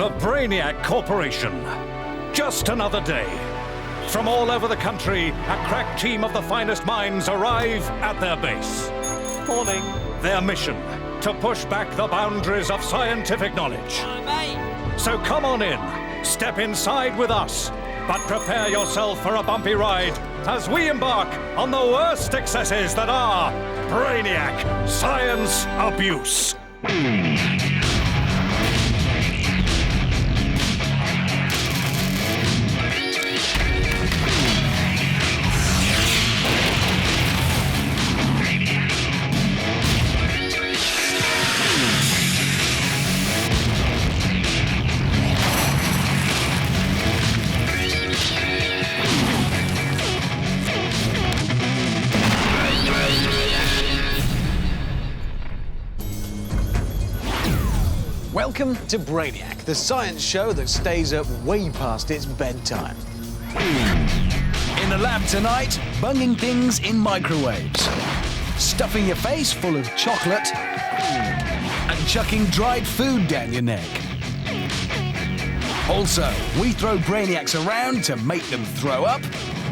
the Brainiac Corporation. Just another day. From all over the country, a crack team of the finest minds arrive at their base. Morning. Their mission, to push back the boundaries of scientific knowledge. So come on in, step inside with us, but prepare yourself for a bumpy ride as we embark on the worst excesses that are Brainiac Science Abuse. Welcome to Brainiac, the science show that stays up way past its bedtime. In the lab tonight, bunging things in microwaves, stuffing your face full of chocolate, and chucking dried food down your neck. Also, we throw Brainiacs around to make them throw up.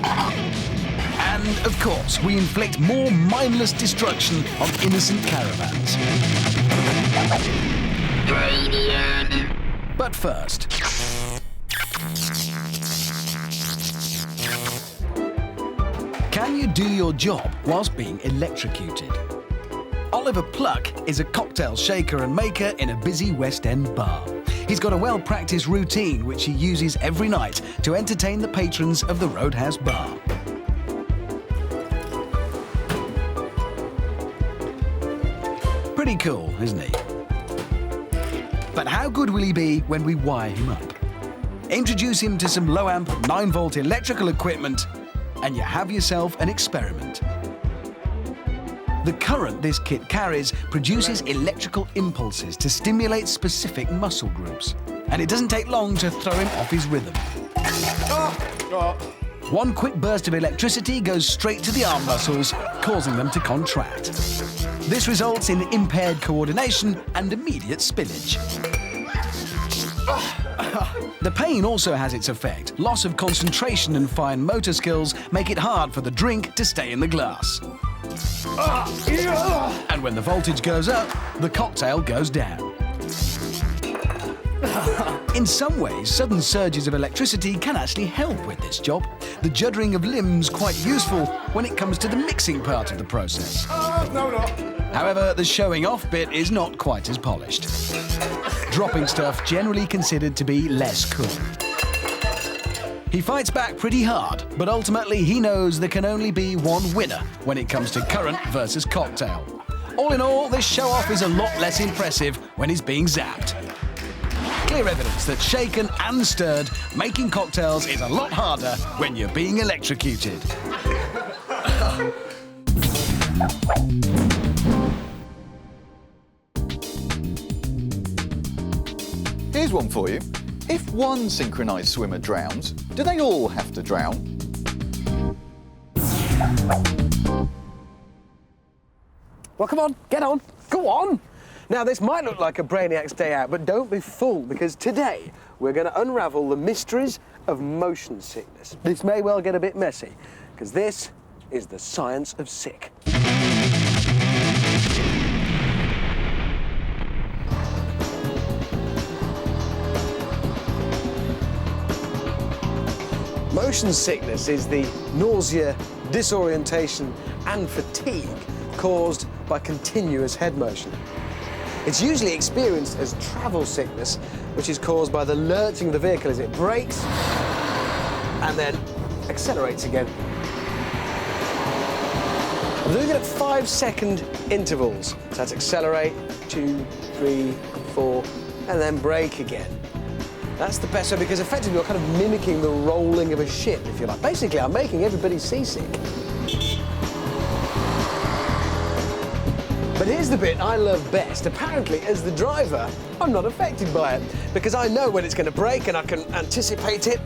And, of course, we inflict more mindless destruction on innocent caravans. But first, can you do your job whilst being electrocuted? Oliver Pluck is a cocktail shaker and maker in a busy West End bar. He's got a well-practiced routine which he uses every night to entertain the patrons of the Roadhouse bar. Pretty cool, isn't he? But how good will he be when we wire him up? Introduce him to some low-amp, 9-volt electrical equipment, and you have yourself an experiment. The current this kit carries produces electrical impulses to stimulate specific muscle groups, and it doesn't take long to throw him off his rhythm. One quick burst of electricity goes straight to the arm muscles, causing them to contract. This results in impaired coordination and immediate spillage. The pain also has its effect. Loss of concentration and fine motor skills make it hard for the drink to stay in the glass. And when the voltage goes up, the cocktail goes down. In some ways, sudden surges of electricity can actually help with this job. The juddering of limbs quite useful when it comes to the mixing part of the process. However, the showing off bit is not quite as polished. Dropping stuff generally considered to be less cool. He fights back pretty hard, but ultimately he knows there can only be one winner when it comes to current versus cocktail. All in all, this show-off is a lot less impressive when he's being zapped. Clear evidence that shaken and stirred, making cocktails is a lot harder when you're being electrocuted. Here's one for you. If one synchronised swimmer drowns, do they all have to drown? Well, come on, get on, go on. Now, this might look like a Brainiac's day out, but don't be fooled, because today we're going to unravel the mysteries of motion sickness. This may well get a bit messy, because this is the science of sick. Motion sickness is the nausea, disorientation and fatigue caused by continuous head motion. It's usually experienced as travel sickness, which is caused by the lurching of the vehicle as it brakes and then accelerates again. I'm doing it at 5-second intervals. So that's accelerate, 2, 3, 4, and then brake again. That's the best way, because effectively you're kind of mimicking the rolling of a ship, if you like. Basically, I'm making everybody seasick. But here's the bit I love best. Apparently, as the driver, I'm not affected by it, because I know when it's going to brake and I can anticipate it,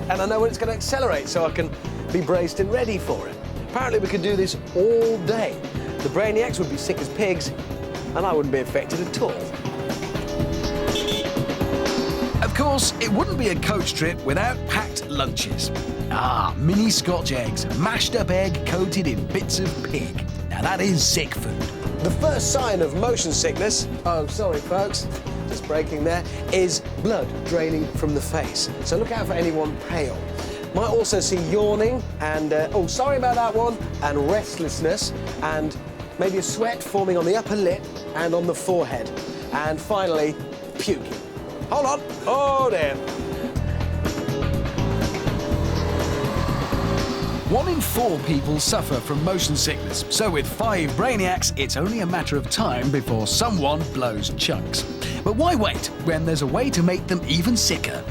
and I know when it's going to accelerate, so I can be braced and ready for it. Apparently, we could do this all day. The Brainiacs would be sick as pigs, and I wouldn't be affected at all. Of course, course, it wouldn't be a coach trip without packed lunches. Mini Scotch eggs, mashed up egg coated in bits of pig. Now that is sick food. The first sign of motion sickness, oh, sorry folks, just breaking there, is blood draining from the face. So look out for anyone pale. Might also see yawning and, oh, sorry about that one, and restlessness, and maybe a sweat forming on the upper lip and on the forehead. And finally, puking. Hold on. Oh, dear. 1 in 4 people suffer from motion sickness, so with 5 Brainiacs, it's only a matter of time before someone blows chunks. But why wait when there's a way to make them even sicker?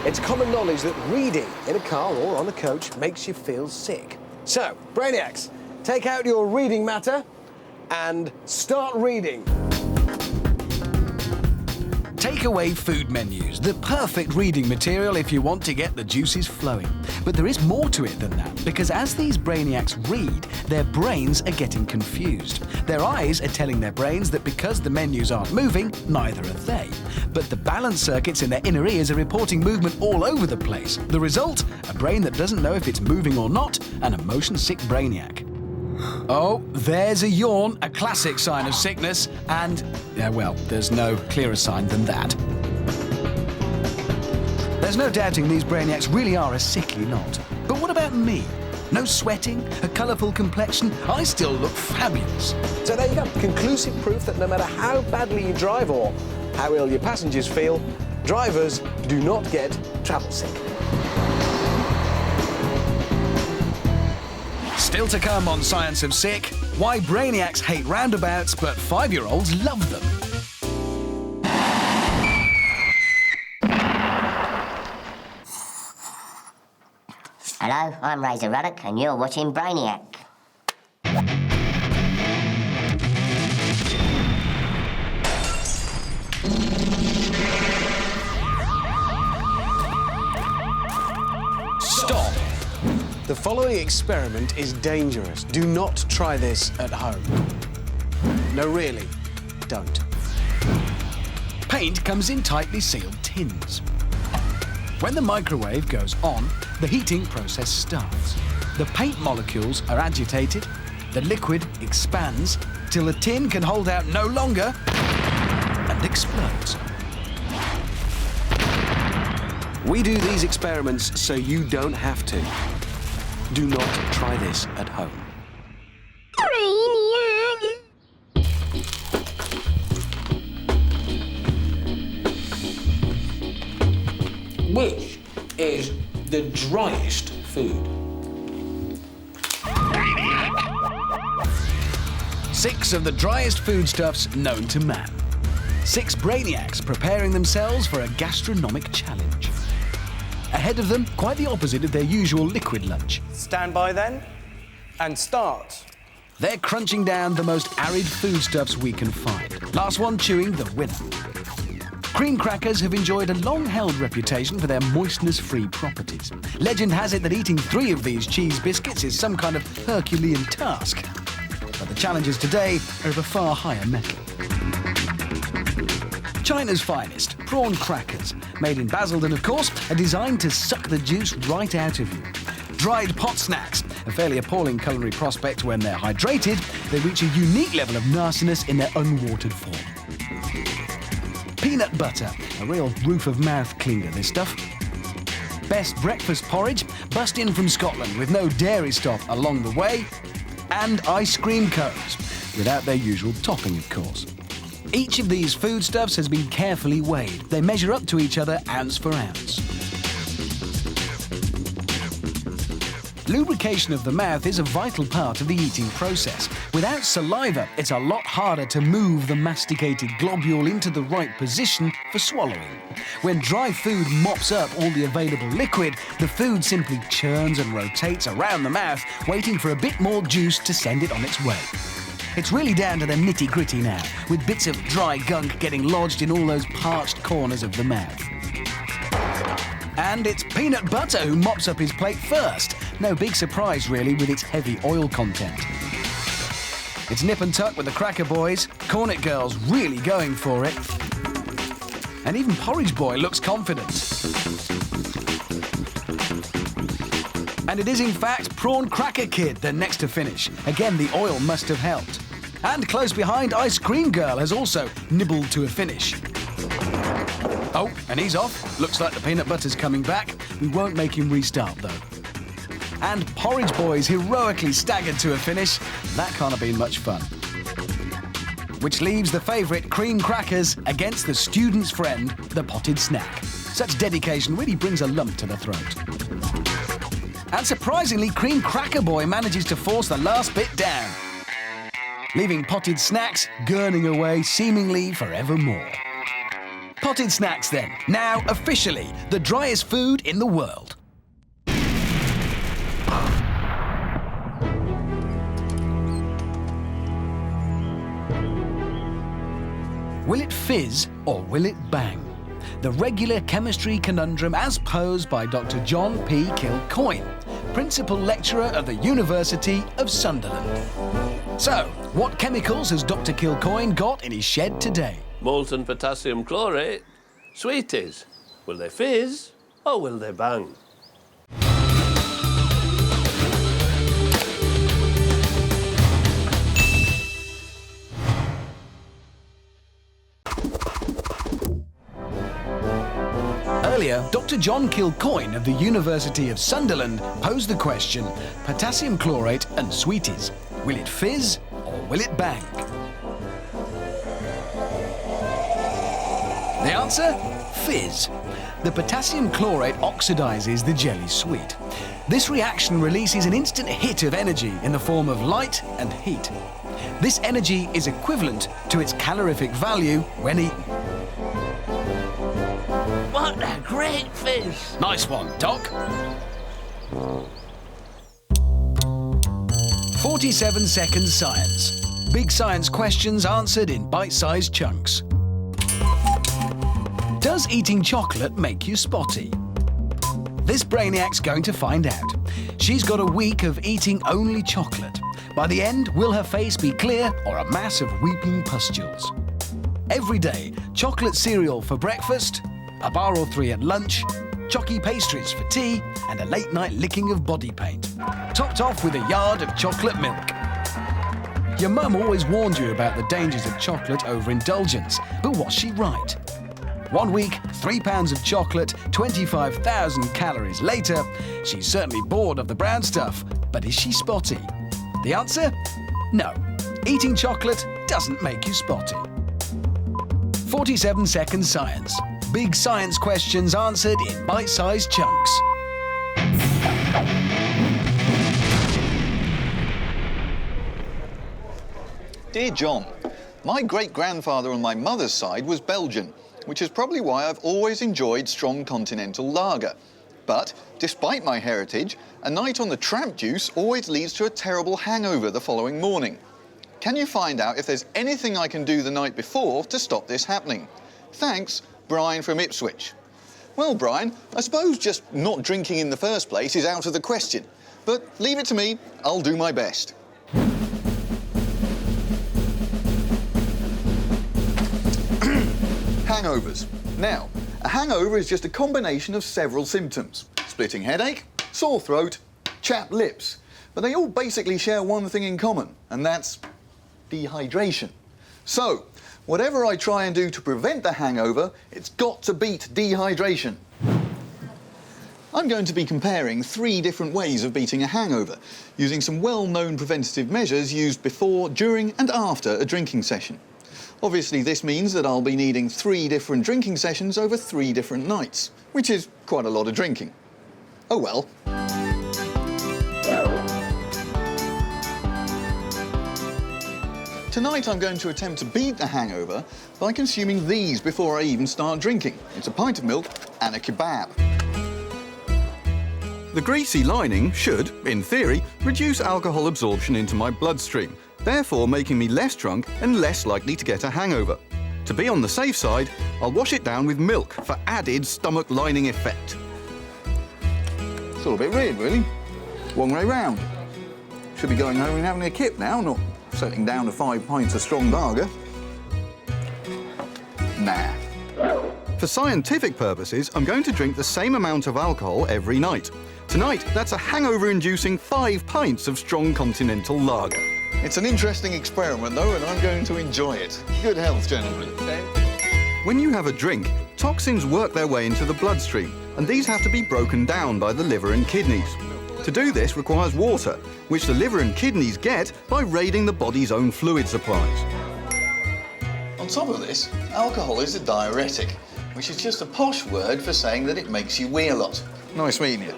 It's common knowledge that reading in a car or on a coach makes you feel sick. So, Brainiacs, take out your reading matter and start reading. Takeaway food menus, the perfect reading material if you want to get the juices flowing. But there is more to it than that, because as these Brainiacs read, their brains are getting confused. Their eyes are telling their brains that because the menus aren't moving, neither are they. But the balance circuits in their inner ears are reporting movement all over the place. The result? A brain that doesn't know if it's moving or not, and a motion-sick Brainiac. Oh, there's a yawn, a classic sign of sickness, and, well, there's no clearer sign than that. There's no doubting these Brainiacs really are a sickly lot. But what about me? No sweating, a colourful complexion, I still look fabulous. So there you go, conclusive proof that no matter how badly you drive or how ill your passengers feel, drivers do not get travel sick. Still to come on Science of Sick, why Brainiacs hate roundabouts but 5-year-olds love them. Hello, I'm Razor Ruddock and you're watching Brainiac. Stop! The following experiment is dangerous. Do not try this at home. No, really, don't. Paint comes in tightly sealed tins. When the microwave goes on, the heating process starts. The paint molecules are agitated, the liquid expands, till the tin can hold out no longer and explodes. We do these experiments so you don't have to. Do not try this at home. Which is the driest food? 6 of the driest foodstuffs known to man. 6 Brainiacs preparing themselves for a gastronomic challenge. Ahead of them, quite the opposite of their usual liquid lunch. Stand by then, and start. They're crunching down the most arid foodstuffs we can find. Last one chewing the winner. Cream crackers have enjoyed a long-held reputation for their moistness-free properties. Legend has it that eating 3 of these cheese biscuits is some kind of Herculean task. But the challenges today are of a far higher mettle. China's finest, prawn crackers, made in Basildon, of course, are designed to suck the juice right out of you. Dried pot snacks, a fairly appalling culinary prospect when they're hydrated, they reach a unique level of nastiness in their unwatered form. Peanut butter, a real roof-of-mouth clinger, this stuff. Best breakfast porridge, bust in from Scotland with no dairy stop along the way. And ice cream cones, without their usual topping, of course. Each of these foodstuffs has been carefully weighed. They measure up to each other ounce for ounce. Lubrication of the mouth is a vital part of the eating process. Without saliva, it's a lot harder to move the masticated globule into the right position for swallowing. When dry food mops up all the available liquid, the food simply churns and rotates around the mouth, waiting for a bit more juice to send it on its way. It's really down to the nitty-gritty now, with bits of dry gunk getting lodged in all those parched corners of the mouth. And it's peanut butter who mops up his plate first. No big surprise, really, with its heavy oil content. It's nip and tuck with the Cracker Boys. Cornet Girls really going for it. And even Porridge Boy looks confident. And it is in fact Prawn Cracker Kid, the next to finish. Again, the oil must have helped. And close behind, Ice Cream Girl has also nibbled to a finish. Oh, and he's off. Looks like the peanut butter's coming back. We won't make him restart, though. And Porridge Boy's heroically staggered to a finish. That can't have been much fun. Which leaves the favourite cream crackers against the student's friend, the potted snack. Such dedication really brings a lump to the throat. And surprisingly, Cream Cracker Boy manages to force the last bit down, leaving potted snacks gurning away seemingly forevermore. Potted snacks then, now officially the driest food in the world. Will it fizz or will it bang? The regular chemistry conundrum as posed by Dr. John P. Kilcoyne, Principal Lecturer of the University of Sunderland. So, what chemicals has Dr. Kilcoyne got in his shed today? Molten potassium chlorate. Sweeties. Will they fizz or will they bang? Earlier, Dr. John Kilcoyne of the University of Sunderland posed the question, potassium chlorate and sweeties. Will it fizz or will it bang? The answer? Fizz. The potassium chlorate oxidizes the jelly sweet. This reaction releases an instant hit of energy in the form of light and heat. This energy is equivalent to its calorific value when eaten. What a great fizz! Nice one, Doc. 47 seconds science. Big science questions answered in bite-sized chunks. Does eating chocolate make you spotty? This Brainiac's going to find out. She's got a week of eating only chocolate. By the end, will her face be clear or a mass of weeping pustules? Every day, chocolate cereal for breakfast, a bar or three at lunch, chocky pastries for tea, and a late-night licking of body paint. Topped off with a yard of chocolate milk. Your mum always warned you about the dangers of chocolate overindulgence, but was she right? 1 week, 3 pounds of chocolate, 25,000 calories later, she's certainly bored of the brown stuff, but is she spotty? The answer? No. Eating chocolate doesn't make you spotty. 47 seconds science. Big science questions answered in bite-sized chunks. Dear John, my great-grandfather on my mother's side was Belgian, which is probably why I've always enjoyed strong continental lager. But, despite my heritage, a night on the tramp juice always leads to a terrible hangover the following morning. Can you find out if there's anything I can do the night before to stop this happening? Thanks, Brian from Ipswich. Well, Brian, I suppose just not drinking in the first place is out of the question. But leave it to me, I'll do my best. Hangovers. Now, a hangover is just a combination of several symptoms. Splitting headache, sore throat, chapped lips. But they all basically share one thing in common, and that's dehydration. So, whatever I try and do to prevent the hangover, it's got to beat dehydration. I'm going to be comparing 3 different ways of beating a hangover, using some well-known preventative measures used before, during and after a drinking session. Obviously, this means that I'll be needing 3 different drinking sessions over 3 different nights, which is quite a lot of drinking. Oh well. Tonight I'm going to attempt to beat the hangover by consuming these before I even start drinking. It's a pint of milk and a kebab. The greasy lining should, in theory, reduce alcohol absorption into my bloodstream, therefore making me less drunk and less likely to get a hangover. To be on the safe side, I'll wash it down with milk for added stomach lining effect. It's all a bit weird, really. One way round. Should be going home and having a kip now, not settling down to 5 pints of strong lager. Nah. For scientific purposes, I'm going to drink the same amount of alcohol every night. Tonight, that's a hangover-inducing 5 pints of strong continental lager. It's an interesting experiment, though, and I'm going to enjoy it. Good health, gentlemen. When you have a drink, toxins work their way into the bloodstream, and these have to be broken down by the liver and kidneys. To do this requires water, which the liver and kidneys get by raiding the body's own fluid supplies. On top of this, alcohol is a diuretic, which is just a posh word for saying that it makes you wee a lot. Nice meeting you.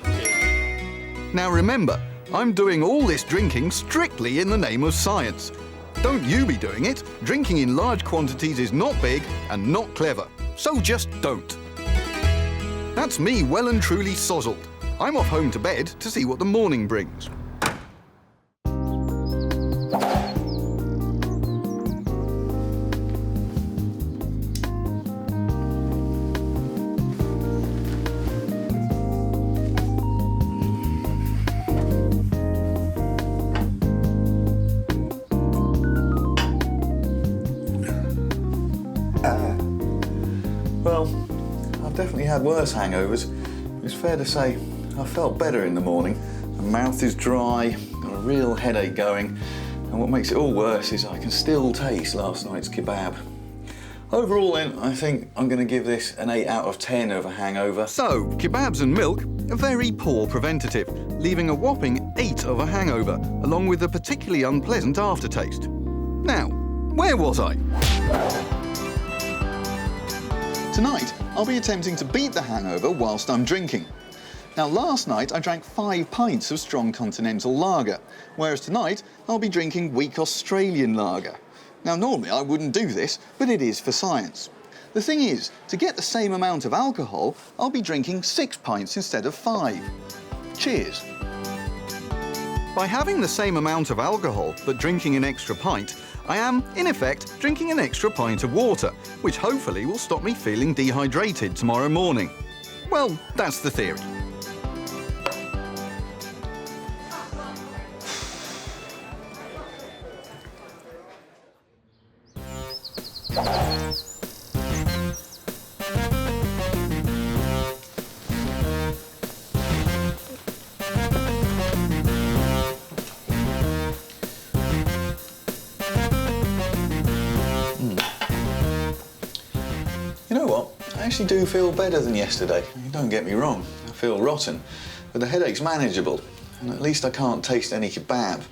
Now remember, I'm doing all this drinking strictly in the name of science. Don't you be doing it. Drinking in large quantities is not big and not clever, so just don't. That's me well and truly sozzled. I'm off home to bed to see what the morning brings. Well, I've definitely had worse hangovers. It's fair to say I felt better in the morning. My mouth is dry, got a real headache going, and what makes it all worse is I can still taste last night's kebab. Overall then, I think I'm going to give this an 8 out of 10 of a hangover. So, kebabs and milk, a very poor preventative, leaving a whopping 8 of a hangover, along with a particularly unpleasant aftertaste. Now, where was I? Tonight, I'll be attempting to beat the hangover whilst I'm drinking. Now, last night I drank 5 pints of strong continental lager, whereas tonight I'll be drinking weak Australian lager. Now, normally I wouldn't do this, but it is for science. The thing is, to get the same amount of alcohol, I'll be drinking 6 pints instead of 5. Cheers. By having the same amount of alcohol, but drinking an extra pint, I am, in effect, drinking an extra pint of water, which hopefully will stop me feeling dehydrated tomorrow morning. Well, that's the theory. You know what? I actually do feel better than yesterday. Don't get me wrong, I feel rotten, but the headache's manageable, and at least I can't taste any kebab.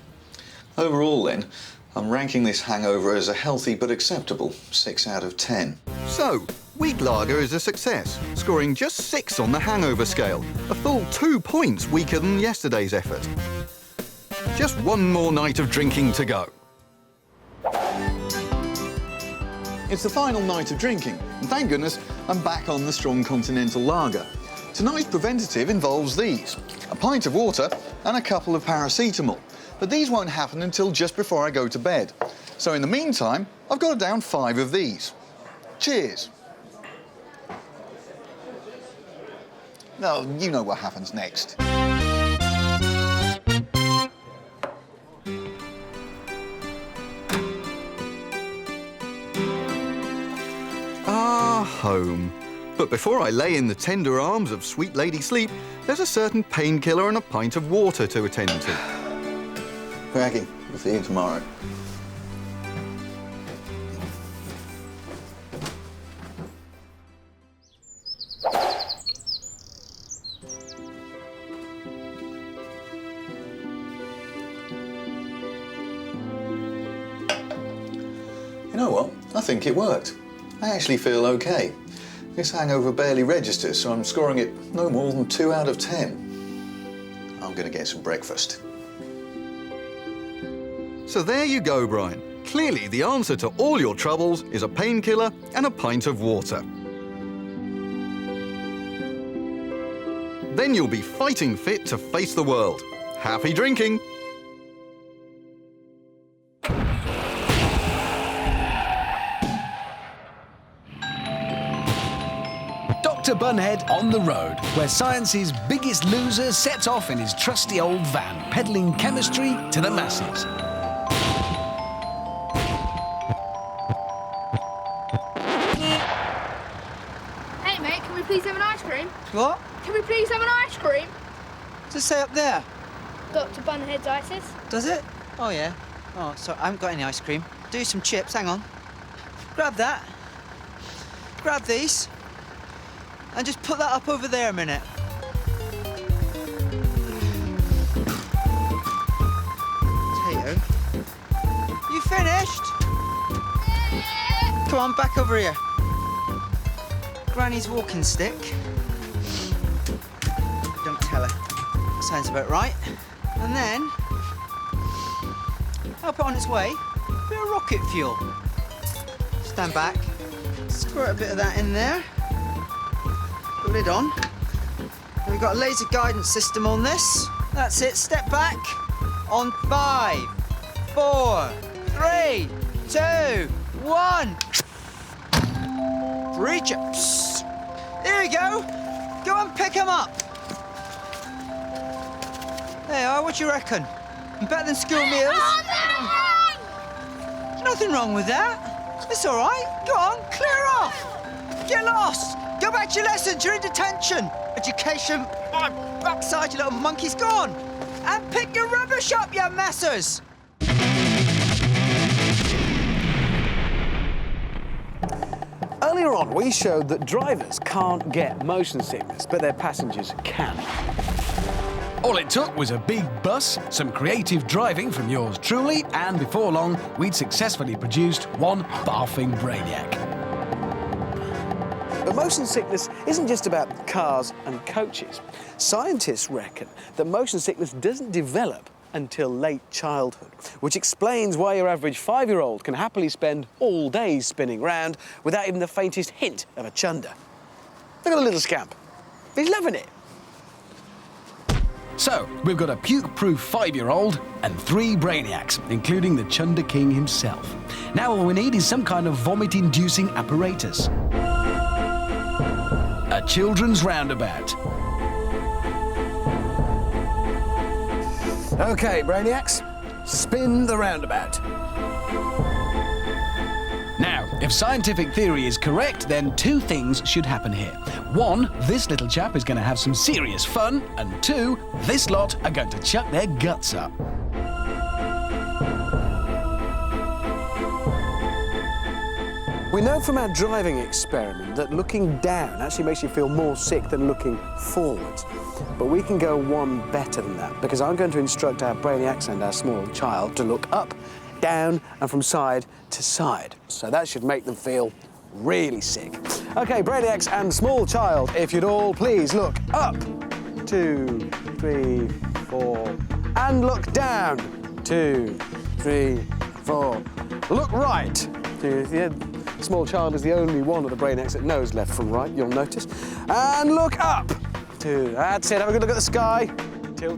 Overall then, I'm ranking this hangover as a healthy but acceptable 6 out of 10. So, weak lager is a success, scoring just 6 on the hangover scale, a full 2 points weaker than yesterday's effort. Just one more night of drinking to go. It's the final night of drinking, and thank goodness I'm back on the strong continental lager. Tonight's preventative involves these: a pint of water and a couple of paracetamol. But these won't happen until just before I go to bed. So in the meantime, I've got to down 5 of these. Cheers. Now, you know what happens next. Home. But before I lay in the tender arms of sweet Lady Sleep, there's a certain painkiller and a pint of water to attend to. Cracking. We'll see you tomorrow. You know what? I think it worked. I actually feel okay. This hangover barely registers, so I'm scoring it no more than 2 out of 10. I'm gonna get some breakfast. So there you go, Brian. Clearly, the answer to all your troubles is a painkiller and a pint of water. Then you'll be fighting fit to face the world. Happy drinking! Dr. Bunhead on the road, where science's biggest loser sets off in his trusty old van, peddling chemistry to the masses. please have an ice cream? What? Can we please have an ice cream? Does it say up there? Dr. Bunhead's ices. Does it? Oh, yeah. Oh, sorry, I haven't got any ice cream. Do some chips, hang on. Grab that. Grab these. And just put that up over there a minute. Potato. You finished? Come on, back over here. Granny's walking stick. Don't tell her. Sounds about right. And then, help it on its way. A bit of rocket fuel. Stand back. Squirt a bit of that in there. Put the lid on. And we've got a laser guidance system on this. That's it. Step back. On 5, 4, 3, 2, 1. 3 chips. Here we go. Go and pick them up. There you are. What do you reckon? Better than school meals? There's nothing wrong with that. It's all right. Go on, clear off. Get lost. Go back to your lessons. You're in detention. Education. My backside, you little monkeys. Go on. And pick your rubbish up, you messers. Earlier on, we showed that drivers can't get motion sickness, but their passengers can. All it took was a big bus, some creative driving from yours truly, and before long, we'd successfully produced one barfing Brainiac. But motion sickness isn't just about cars and coaches. Scientists reckon that motion sickness doesn't develop until late childhood, which explains why your average 5-year-old can happily spend all day spinning round without even the faintest hint of a chunder. Look at the little scamp. He's loving it. So, we've got a puke-proof 5-year-old and 3 Brainiacs, including the Chunder King himself. Now all we need is some kind of vomit-inducing apparatus. A children's roundabout. OK, Brainiacs, spin the roundabout. Now, if scientific theory is correct, then 2 things should happen here. 1, this little chap is going to have some serious fun, and 2, this lot are going to chuck their guts up. We know from our driving experiment that looking down actually makes you feel more sick than looking forwards. But we can go one better than that, because I'm going to instruct our Brainiacs and our small child to look up, down, and from side to side. So that should make them feel really sick. OK, Brainiacs and small child, if you'd all please look up. 2, 3, 4. And look down. 2, 3, 4. Look right. Yeah, small child is the only one of the Brainiacs that knows left from right, you'll notice. And look up. 2. That's it. Have a good look at the sky.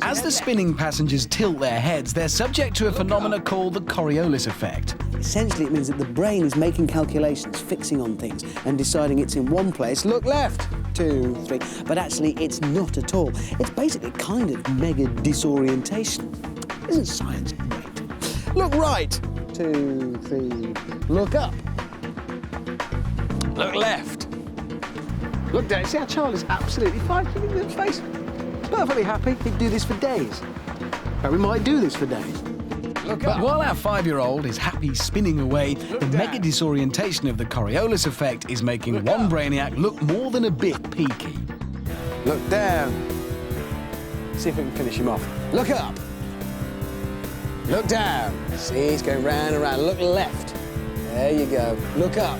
As the spinning passengers tilt their heads, they're subject to a phenomenon called the Coriolis effect. Essentially, it means that the brain is making calculations, fixing on things, and deciding it's in one place. Look left, 2, 3. But actually, it's not at all. It's basically kind of mega disorientation. Isn't science great? Look right, 2, 3. Look up. Look left. Look down. See, our child is absolutely fine. Look at his face. Perfectly happy. He'd do this for days. And we might do this for days. But while our 5-year-old is happy spinning away, the mega disorientation of the Coriolis effect is making one Brainiac look more than a bit peaky. Look down. See if we can finish him off. Look up. Look down. See, he's going round and round. Look left. There you go. Look up.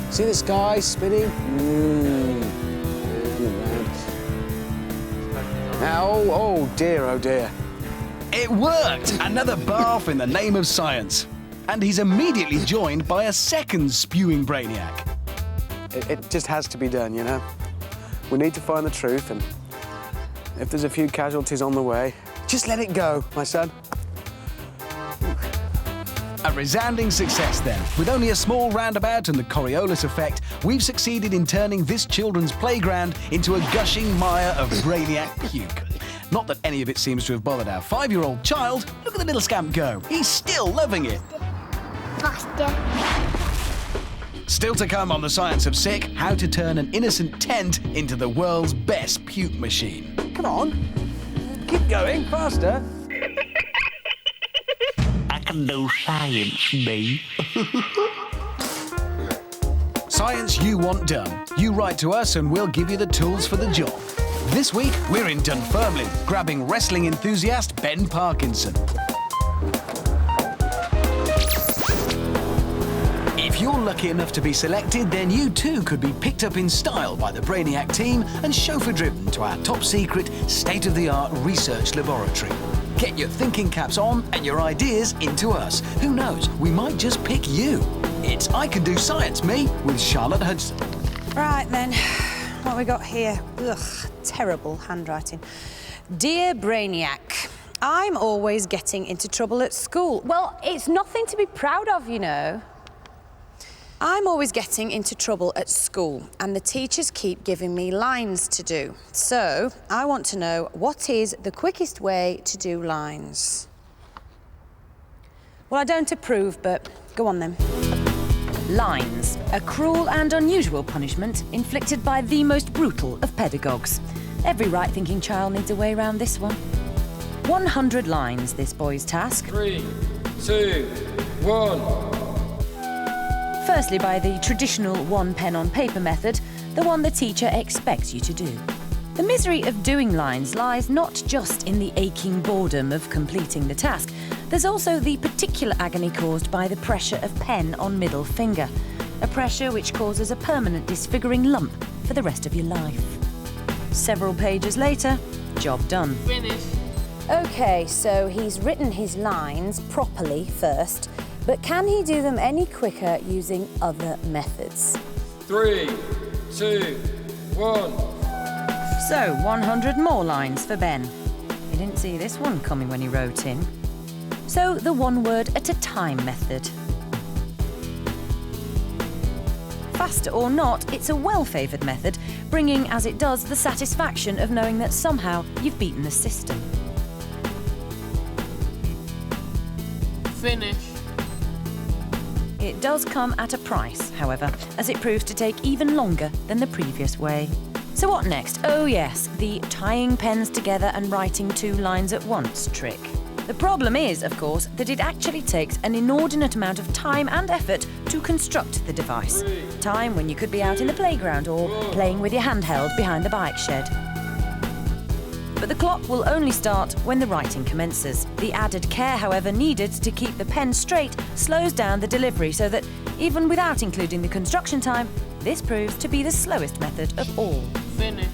See the sky spinning? Round and round. Now, oh dear, oh dear. It worked! Another barf in the name of science. And he's immediately joined by a second spewing Brainiac. It just has to be done, you know? We need to find the truth, and if there's a few casualties on the way, just let it go, my son. A resounding success, then. With only a small roundabout and the Coriolis effect, we've succeeded in turning this children's playground into a gushing mire of Brainiac puke. Not that any of it seems to have bothered our 5-year-old child. Look at the little scamp go. He's still loving it. Buster. Still to come on The Science of Sick, how to turn an innocent tent into the world's best puke machine. Come on. Keep going, faster. I can do science, me. Science you want done. You write to us and we'll give you the tools for the job. This week, we're in Dunfermline, grabbing wrestling enthusiast Ben Parkinson. If you're lucky enough to be selected, then you too could be picked up in style by the Brainiac team and chauffeur-driven to our top-secret, state-of-the-art research laboratory. Get your thinking caps on and your ideas into us. Who knows, we might just pick you. It's I Can Do Science, me, with Charlotte Hudson. Right then, what we got here? Ugh, terrible handwriting. Dear Brainiac, I'm always getting into trouble at school. Well, it's nothing to be proud of, you know. I'm always getting into trouble at school, and the teachers keep giving me lines to do. So, I want to know, what is the quickest way to do lines? Well, I don't approve, but go on then. Lines, a cruel and unusual punishment inflicted by the most brutal of pedagogues. Every right-thinking child needs a way around this one. 100 lines, this boy's task. 3, 2, 1. Firstly, by the traditional one pen on paper method, the one the teacher expects you to do. The misery of doing lines lies not just in the aching boredom of completing the task. There's also the particular agony caused by the pressure of pen on middle finger, a pressure which causes a permanent disfiguring lump for the rest of your life. Several pages later, job done. Finish. OK, so he's written his lines properly first, but can he do them any quicker using other methods? 3, 2, 1. So, 100 more lines for Ben. He didn't see this one coming when he wrote in. So, the one word at a time method. Faster or not, it's a well-favoured method, bringing, as it does, the satisfaction of knowing that somehow you've beaten the system. Finish. It does come at a price, however, as it proves to take even longer than the previous way. So what next? Oh yes, the tying pens together and writing 2 lines at once trick. The problem is, of course, that it actually takes an inordinate amount of time and effort to construct the device. Time when you could be out in the playground or playing with your handheld behind the bike shed. But the clock will only start when the writing commences. The added care, however, needed to keep the pen straight slows down the delivery so that, even without including the construction time, this proves to be the slowest method of all. Finish.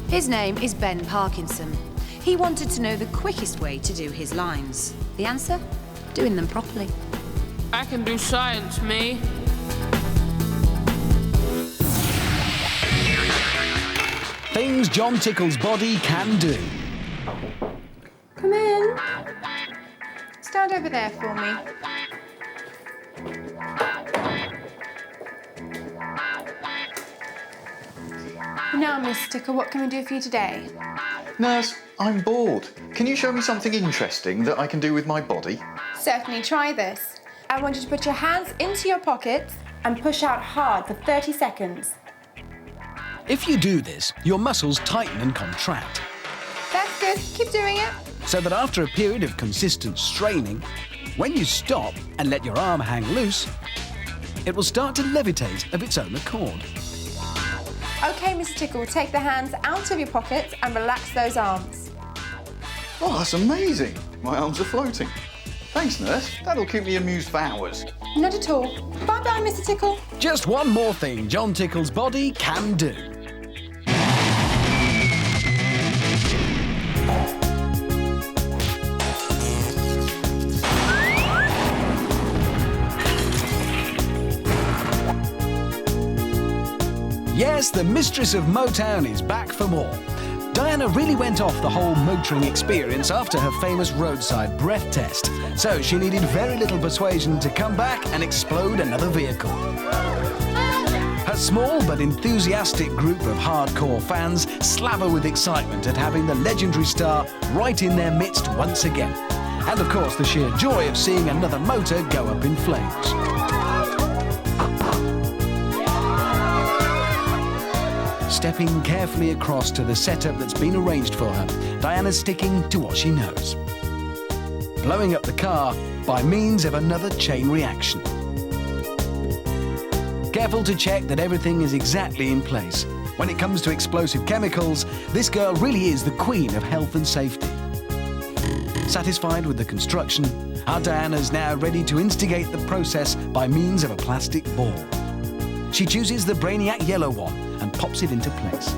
His name is Ben Parkinson. He wanted to know the quickest way to do his lines. The answer? Doing them properly. I can do science, me. Things John Tickle's body can do. Come in. Stand over there for me. Now, Miss Tickle, what can we do for you today? Nurse, I'm bored. Can you show me something interesting that I can do with my body? Certainly, try this. I want you to put your hands into your pockets and push out hard for 30 seconds. If you do this, your muscles tighten and contract, That's good. Keep doing it. so that after a period of consistent straining, when you stop and let your arm hang loose, it will start to levitate of its own accord. OK, Miss Tickle, take the hands out of your pockets and relax those arms. Oh, that's amazing. My arms are floating. Thanks, nurse. That'll keep me amused for hours. Not at all. Bye-bye, Mr. Tickle. Just one more thing John Tickle's body can do. Yes, the mistress of Motown is back for more. Diana really went off the whole motoring experience after her famous roadside breath test, so she needed very little persuasion to come back and explode another vehicle. Her small but enthusiastic group of hardcore fans slaver with excitement at having the legendary star right in their midst once again. And of course, the sheer joy of seeing another motor go up in flames. Stepping carefully across to the setup that's been arranged for her, Diana's sticking to what she knows. Blowing up the car by means of another chain reaction. Careful to check that everything is exactly in place. When it comes to explosive chemicals, this girl really is the queen of health and safety. Satisfied with the construction, our Diana's now ready to instigate the process by means of a plastic ball. She chooses the Brainiac yellow one and pops it into place.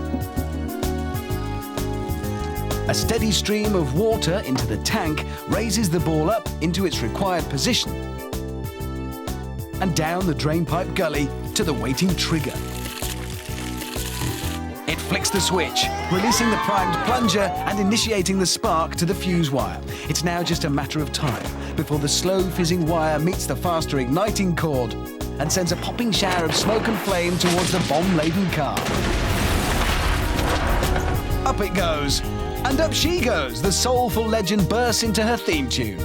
A steady stream of water into the tank raises the ball up into its required position and down the drainpipe gully to the waiting trigger. It flicks the switch, releasing the primed plunger and initiating the spark to the fuse wire. It's now just a matter of time before the slow fizzing wire meets the faster igniting cord and sends a popping shower of smoke and flame towards the bomb-laden car. Up it goes, and up she goes. The soulful legend bursts into her theme tune.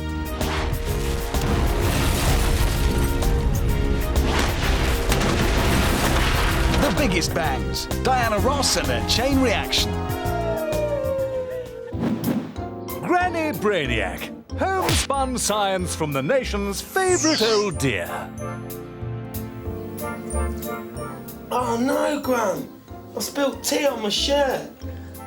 The biggest bangs, Diana Ross and her chain reaction. Granny Brainiac, homespun science from the nation's favourite old dear. Oh no, Gran! I spilled tea on my shirt.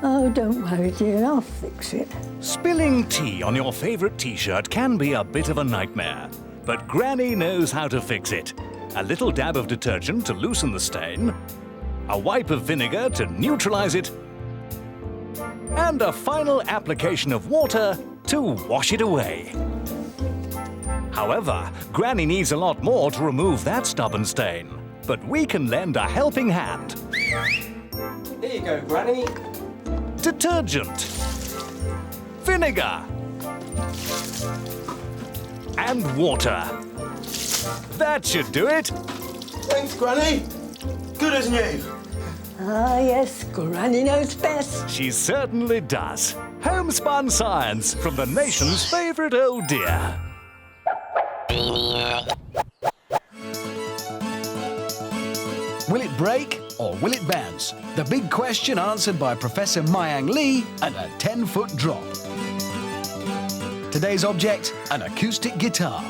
Oh, don't worry, dear, I'll fix it. Spilling tea on your favourite t-shirt can be a bit of a nightmare, but Granny knows how to fix it. A little dab of detergent to loosen the stain, a wipe of vinegar to neutralise it, and a final application of water to wash it away. However, Granny needs a lot more to remove that stubborn stain, but we can lend a helping hand. Here you go, Granny. Detergent, vinegar, and water. That should do it. Thanks, Granny. Good as new. Ah, yes, Granny knows best. She certainly does. Homespun science from the nation's favourite old dear. Will it break or will it bounce? The big question answered by Professor Mayang Lee and a 10-foot drop. Today's object, an acoustic guitar.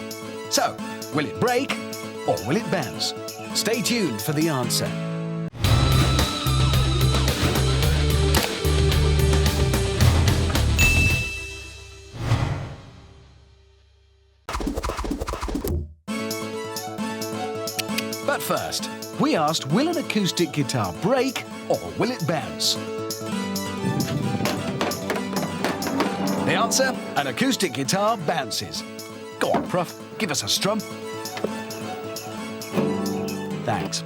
So, will it break or will it bounce? Stay tuned for the answer. But first, we asked, will an acoustic guitar break or will it bounce? The answer, an acoustic guitar bounces. Go on, Prof, give us a strum. Thanks.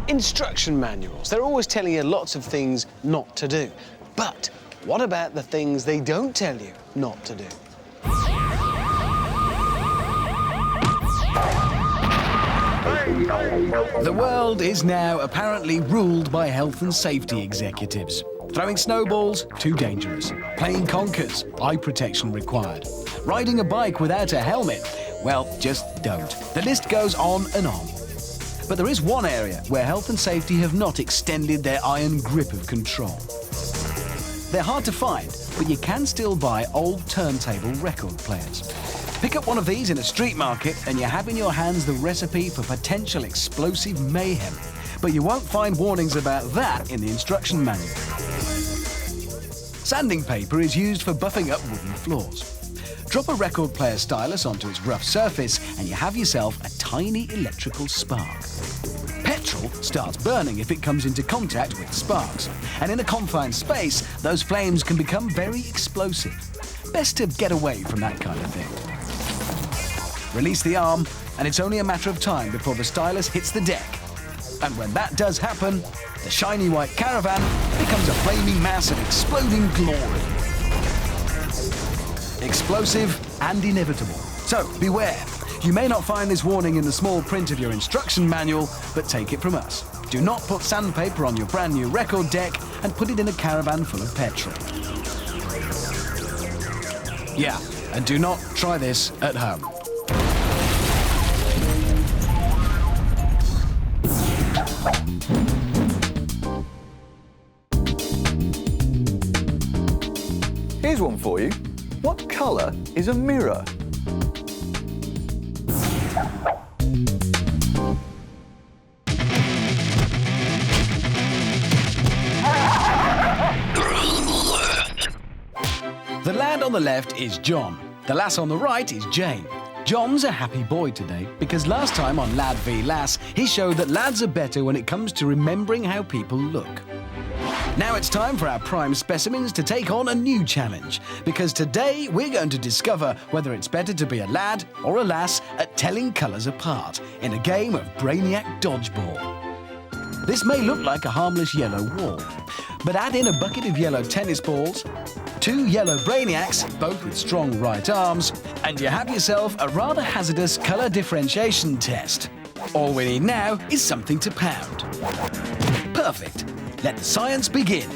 Instruction manuals, they're always telling you lots of things not to do. But what about the things they don't tell you not to do? The world is now apparently ruled by health and safety executives. Throwing snowballs, too dangerous. Playing conkers, eye protection required. Riding a bike without a helmet, well, just don't. The list goes on and on. But there is one area where health and safety have not extended their iron grip of control. They're hard to find, but you can still buy old turntable record players. Pick up one of these in a street market and you have in your hands the recipe for potential explosive mayhem. But you won't find warnings about that in the instruction manual. Sanding paper is used for buffing up wooden floors. Drop a record player stylus onto its rough surface and you have yourself a tiny electrical spark. Petrol starts burning if it comes into contact with sparks. And in a confined space, those flames can become very explosive. Best to get away from that kind of thing. Release the arm, and it's only a matter of time before the stylus hits the deck. And when that does happen, the shiny white caravan becomes a flaming mass of exploding glory. Explosive and inevitable. So beware. You may not find this warning in the small print of your instruction manual, but take it from us. Do not put sandpaper on your brand new record deck and put it in a caravan full of petrol. Yeah, and do not try this at home. Here's one for you. What colour is a mirror? The lad on the left is John. The lass on the right is Jane. John's a happy boy today because last time on Lad v Lass, he showed that lads are better when it comes to remembering how people look. Now it's time for our prime specimens to take on a new challenge, because today we're going to discover whether it's better to be a lad or a lass at telling colours apart in a game of Brainiac Dodgeball. This may look like a harmless yellow wall, but add in a bucket of yellow tennis balls, 2 yellow Brainiacs, both with strong right arms, and you have yourself a rather hazardous colour differentiation test. All we need now is something to pound. Perfect. Let the science begin.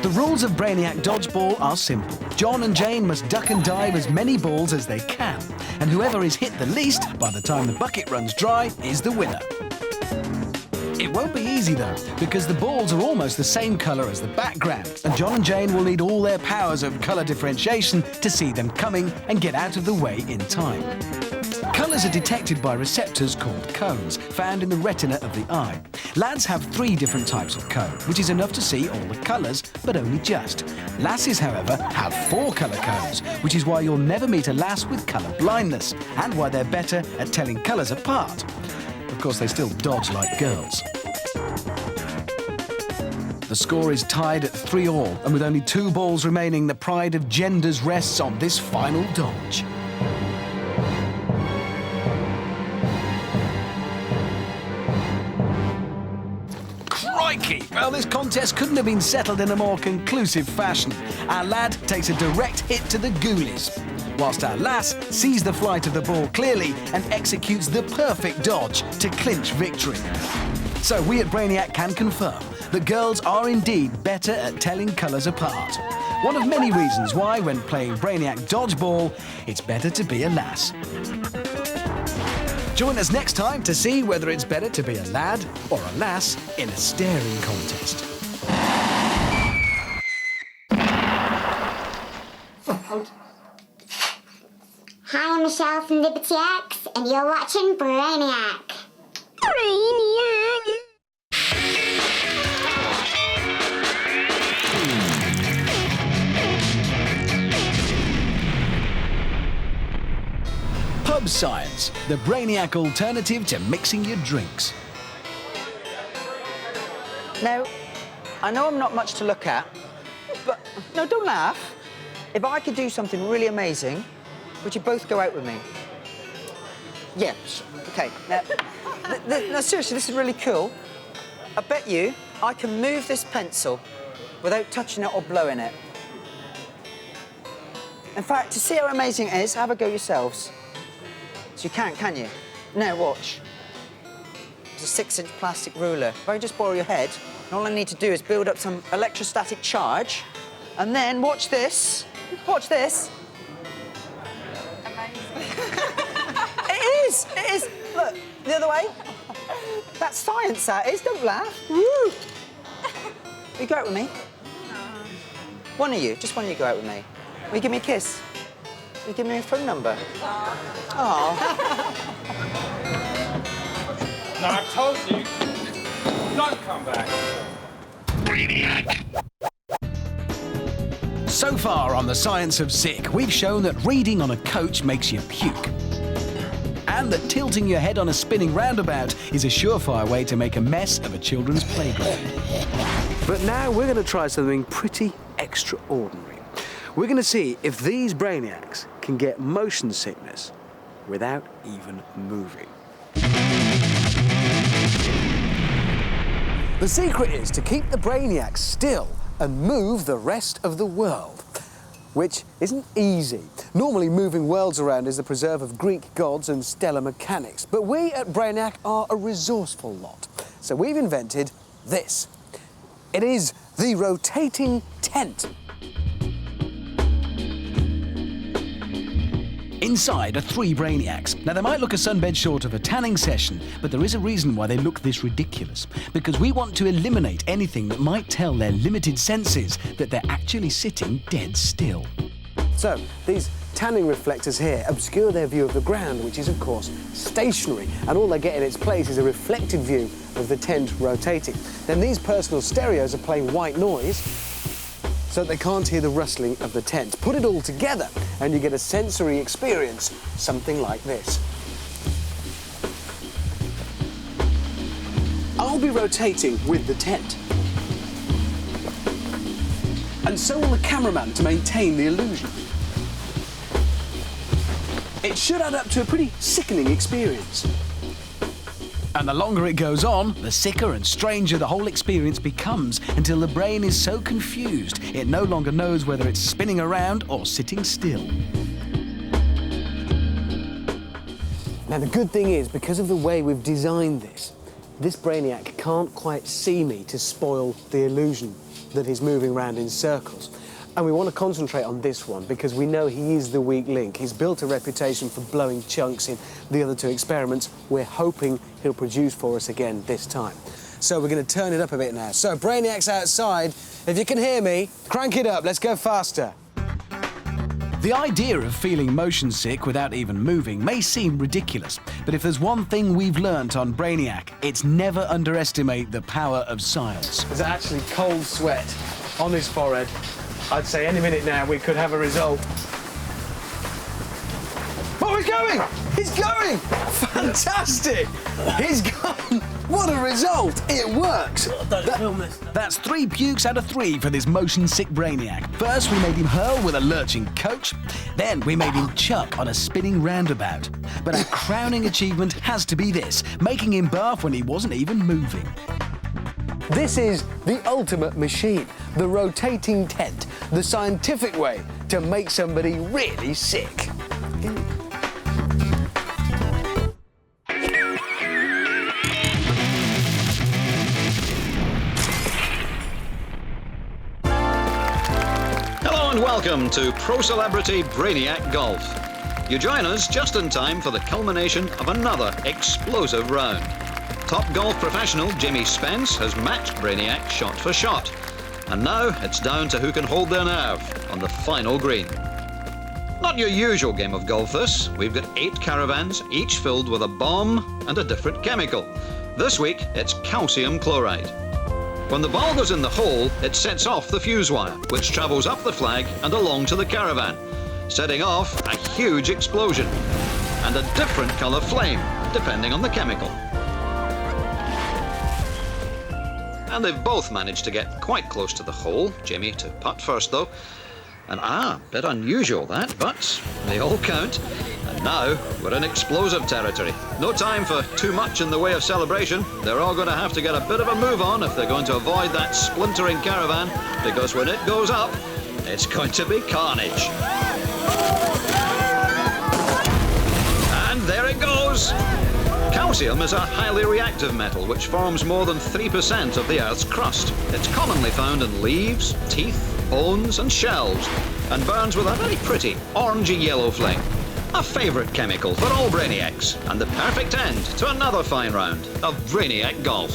The rules of Brainiac Dodgeball are simple. John and Jane must duck and dive as many balls as they can, and whoever is hit the least by the time the bucket runs dry is the winner. It won't be easy though, because the balls are almost the same colour as the background, and John and Jane will need all their powers of colour differentiation to see them coming and get out of the way in time. Colours are detected by receptors called cones, found in the retina of the eye. Lads have 3 different types of cone, which is enough to see all the colours, but only just. Lasses, however, have 4 colour cones, which is why you'll never meet a lass with colour blindness, and why they're better at telling colours apart. Of course, they still dodge like girls. The score is tied at 3-all, and with only 2 balls remaining, the pride of genders rests on this final dodge. Crikey! Well, this contest couldn't have been settled in a more conclusive fashion. Our lad takes a direct hit to the ghoulies, whilst our lass sees the flight of the ball clearly and executes the perfect dodge to clinch victory. So we at Brainiac can confirm that girls are indeed better at telling colours apart. One of many reasons why, when playing Brainiac Dodgeball, it's better to be a lass. Join us next time to see whether it's better to be a lad or a lass in a staring contest. Hi, I'm Michelle from Liberty X, and you're watching Brainiac. Brainiac! Pub Science, the Brainiac alternative to mixing your drinks. Now, I know I'm not much to look at, but no, don't laugh. If I could do something really amazing, would you both go out with me? Yeah, okay. Now, seriously, this is really cool. I bet you I can move this pencil without touching it or blowing it. In fact, to see how amazing it is, have a go yourselves. So you can't, can you? Now, watch. It's a 6-inch plastic ruler. If I just borrow your head, all I need to do is build up some electrostatic charge, and then watch this. Watch this. It is. Look, the other way. That's science, that is. Don't laugh. Woo! You go out with me? One of you, just one of you go out with me. Will you give me a kiss? Will you give me your phone number? Oh. No, I told you. Don't come back. Brainiac. So far on The Science of Sick, we've shown that reading on a coach makes you puke, and that tilting your head on a spinning roundabout is a surefire way to make a mess of a children's playground. But now we're going to try something pretty extraordinary. We're going to see if these Brainiacs can get motion sickness without even moving. The secret is to keep the Brainiacs still and move the rest of the world, which isn't easy. Normally, moving worlds around is the preserve of Greek gods and stellar mechanics, but we at Brainiac are a resourceful lot. So we've invented this. It is the rotating tent. Inside are 3 Brainiacs. Now, they might look a sunbed short of a tanning session, but there is a reason why they look this ridiculous. Because we want to eliminate anything that might tell their limited senses that they're actually sitting dead still. So, these tanning reflectors here obscure their view of the ground, which is, of course, stationary, and all they get in its place is a reflected view of the tent rotating. Then these personal stereos are playing white noise, so that they can't hear the rustling of the tent. Put it all together, and you get a sensory experience, something like this. I'll be rotating with the tent. And so will the cameraman to maintain the illusion. It should add up to a pretty sickening experience. And the longer it goes on, the sicker and stranger the whole experience becomes, until the brain is so confused it no longer knows whether it's spinning around or sitting still. Now, the good thing is, because of the way we've designed this Brainiac can't quite see me to spoil the illusion that he's moving around in circles. And we want to concentrate on this one because we know he is the weak link. He's built a reputation for blowing chunks in the other 2 experiments. We're hoping he'll produce for us again this time. So we're going to turn it up a bit now. So, Brainiac's outside. If you can hear me, crank it up. Let's go faster. The idea of feeling motion sick without even moving may seem ridiculous, but if there's one thing we've learnt on Brainiac, it's never underestimate the power of science. There's actually cold sweat on his forehead. I'd say any minute now we could have a result. Oh, he's going! He's going! Fantastic! He's gone! What a result! It works! That's 3 pukes out of 3 for this motion-sick Brainiac. First, we made him hurl with a lurching coach. Then, we made him chuck on a spinning roundabout. But our crowning achievement has to be this, making him barf when he wasn't even moving. This is the ultimate machine, the rotating tent, the scientific way to make somebody really sick. Hello and welcome to Pro Celebrity Brainiac Golf. You join us just in time for the culmination of another explosive round. Top golf professional Jimmy Spence has matched Brainiac shot for shot. And now it's down to who can hold their nerve on the final green. Not your usual game of golf this. We've got 8 caravans, each filled with a bomb and a different chemical. This week, it's calcium chloride. When the ball goes in the hole, it sets off the fuse wire, which travels up the flag and along to the caravan, setting off a huge explosion and a different colour flame, depending on the chemical. And they've both managed to get quite close to the hole. Jimmy to putt first, though. And bit unusual that, but they all count. And now we're in explosive territory. No time for too much in the way of celebration. They're all going to have to get a bit of a move on if they're going to avoid that splintering caravan, because when it goes up, it's going to be carnage. And there it goes. Calcium is a highly reactive metal which forms more than 3% of the Earth's crust. It's commonly found in leaves, teeth, bones and shells, and burns with a very pretty orangey yellow flame. A favourite chemical for all Brainiacs, and the perfect end to another fine round of Brainiac Golf.